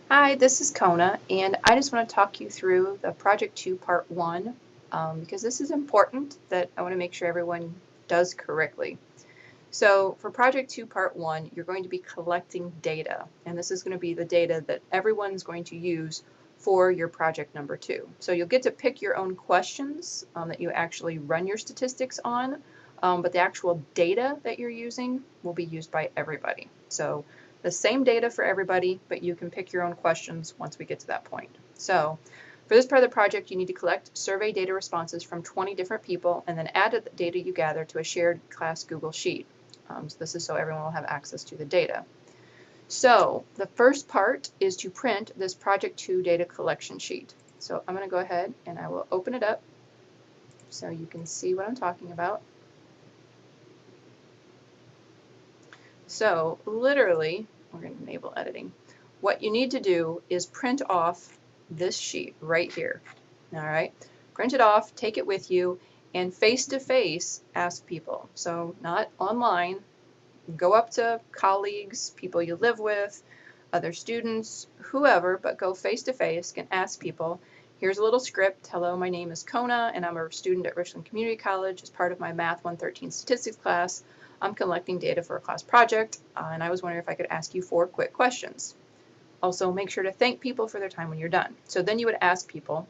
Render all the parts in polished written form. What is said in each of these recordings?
Hi, this is Kona, and I just want to talk you through the Project 2 Part 1 because this is important that I want to make sure everyone does correctly. So for Project 2 Part 1, you're going to be collecting data, and this is going to be the data that everyone's going to use for your project number 2. So you'll get to pick your own questions that you actually run your statistics on, but the actual data that you're using will be used by everybody. So the same data for everybody, but you can pick your own questions once we get to that point. So for this part of the project, you need to collect survey data responses from 20 different people and then add the data you gather to a shared class Google Sheet. So this is so everyone will have access to the data. So the first part is to print this Project 2 data collection sheet. So I'm going to go ahead and I will open it up so you can see what I'm talking about. So literally, we're going to enable editing. What you need to do is print off this sheet right here. All right, print it off, take it with you, and face-to-face ask people. So not online. Go up to colleagues, people you live with, other students, whoever, but go face-to-face and ask people. Here's a little script. Hello, my name is Kona, and I'm a student at Richland Community College. As part of my Math 113 statistics class, I'm collecting data for a class project, and I was wondering if I could ask you 4 quick questions. Also, make sure to thank people for their time when you're done. So then you would ask people,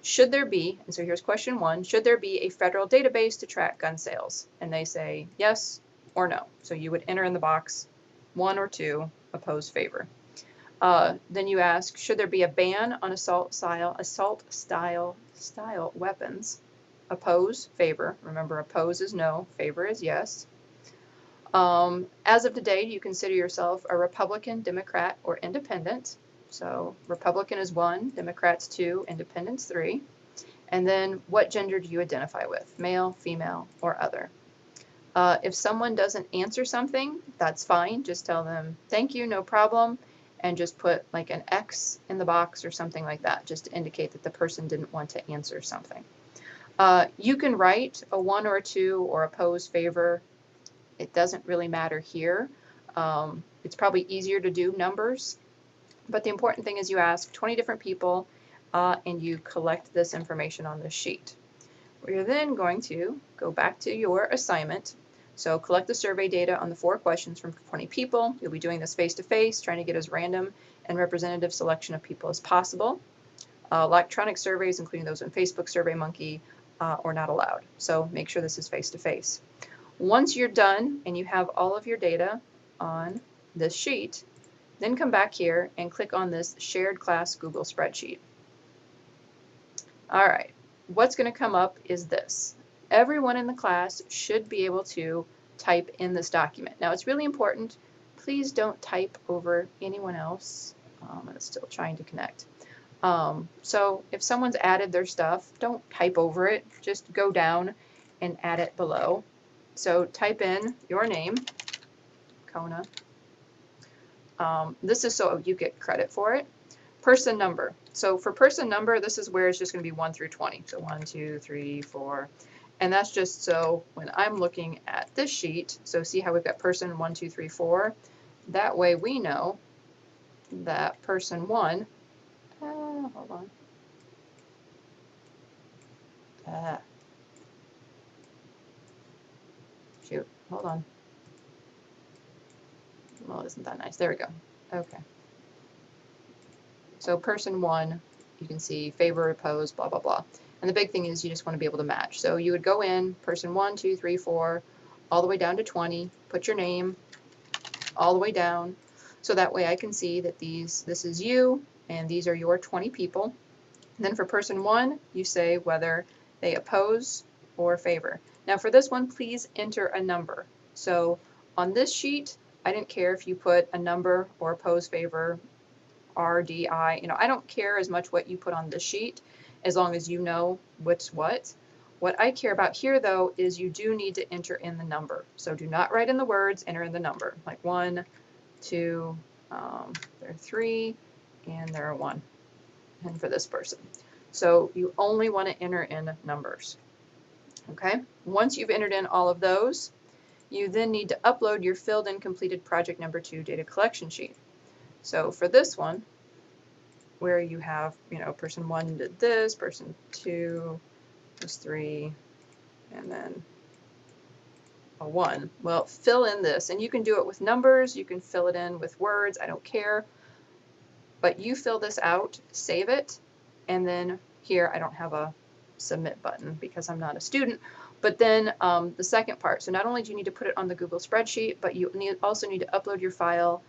should there be, and so here's question 1, should there be a federal database to track gun sales? And they say yes or no. So you would enter in the box 1 or 2, oppose, favor. Then you ask, should there be a ban on assault style weapons? Oppose, favor. Remember, oppose is no, favor is yes. As of today, do you consider yourself a Republican, Democrat, or Independent? So Republican is 1, Democrats 2, Independents 3. And then what gender do you identify with? Male, female, or other? If someone doesn't answer something, that's fine. Just tell them, thank you, no problem, and just put like an X in the box or something like that, just to indicate that the person didn't want to answer something. You can write a 1 or a 2 or oppose, favor. It doesn't really matter here. It's probably easier to do numbers, but the important thing is you ask 20 different people and you collect this information on this sheet. We're then going to go back to your assignment. So collect the survey data on the 4 questions from 20 people. You'll be doing this face-to-face, trying to get as random and representative selection of people as possible. Electronic surveys, including those in Facebook, SurveyMonkey, are not allowed. So make sure this is face-to-face. Once you're done and you have all of your data on this sheet, then come back here and click on this Shared Class Google Spreadsheet. All right, what's going to come up is this. Everyone in the class should be able to type in this document. Now, it's really important. Please don't type over anyone else. It's still trying to connect. So if someone's added their stuff, don't type over it. Just go down and add it below. So type in your name, Kona. This is so you get credit for it. Person number. So for person number, this is where it's just going to be 1 through 20. So 1, 2, 3, 4. And that's just so when I'm looking at this sheet, so see how we've got person 1, 2, 3, 4. That way we know that person 1, hold on. Shoot, hold on. Well, isn't that nice? There we go. Okay. So person 1, you can see favor, oppose, blah, blah, blah. And the big thing is you just want to be able to match. So you would go in, person 1, 2, 3, 4, all the way down to 20, put your name all the way down. So that way I can see that this is you, and these are your 20 people. And then for person 1, you say whether they oppose or favor. Now for this one, please enter a number. So on this sheet, I didn't care if you put a number or oppose, favor, RDI. I don't care as much what you put on this sheet as long as you know what's what. What I care about here, though, is you do need to enter in the number. So do not write in the words, enter in the number. Like 1, 2, there are 3, and there are 1. And for this person. So you only want to enter in numbers. Okay? Once you've entered in all of those, you then need to upload your filled in completed project number 2 data collection sheet. So for this one, where you have, person 1 did this, person 2 was 3, and then a 1. Well, fill in this, and you can do it with numbers, you can fill it in with words, I don't care. But you fill this out, save it, and then here I don't have a submit button because I'm not a student. But then the second part, so not only do you need to put it on the Google spreadsheet, but you also need to upload your file,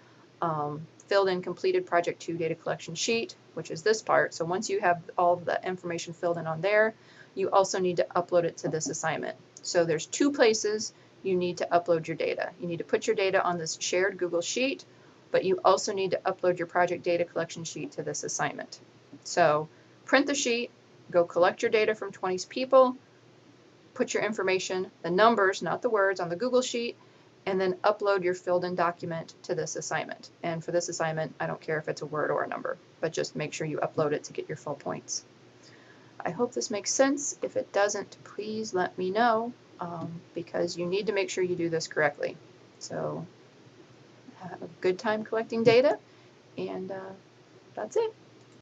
filled in completed project 2 data collection sheet, which is this part. So once you have all of the information filled in on there, you also need to upload it to this assignment. So there's 2 places you need to upload your data. You need to put your data on this shared Google Sheet, but you also need to upload your project data collection sheet to this assignment. So print the sheet, go collect your data from 20 people, put your information, the numbers, not the words, on the Google Sheet, and then upload your filled in document to this assignment. And for this assignment, I don't care if it's a word or a number, but just make sure you upload it to get your full points. I hope this makes sense. If it doesn't, please let me know, because you need to make sure you do this correctly. So have a good time collecting data, and that's it.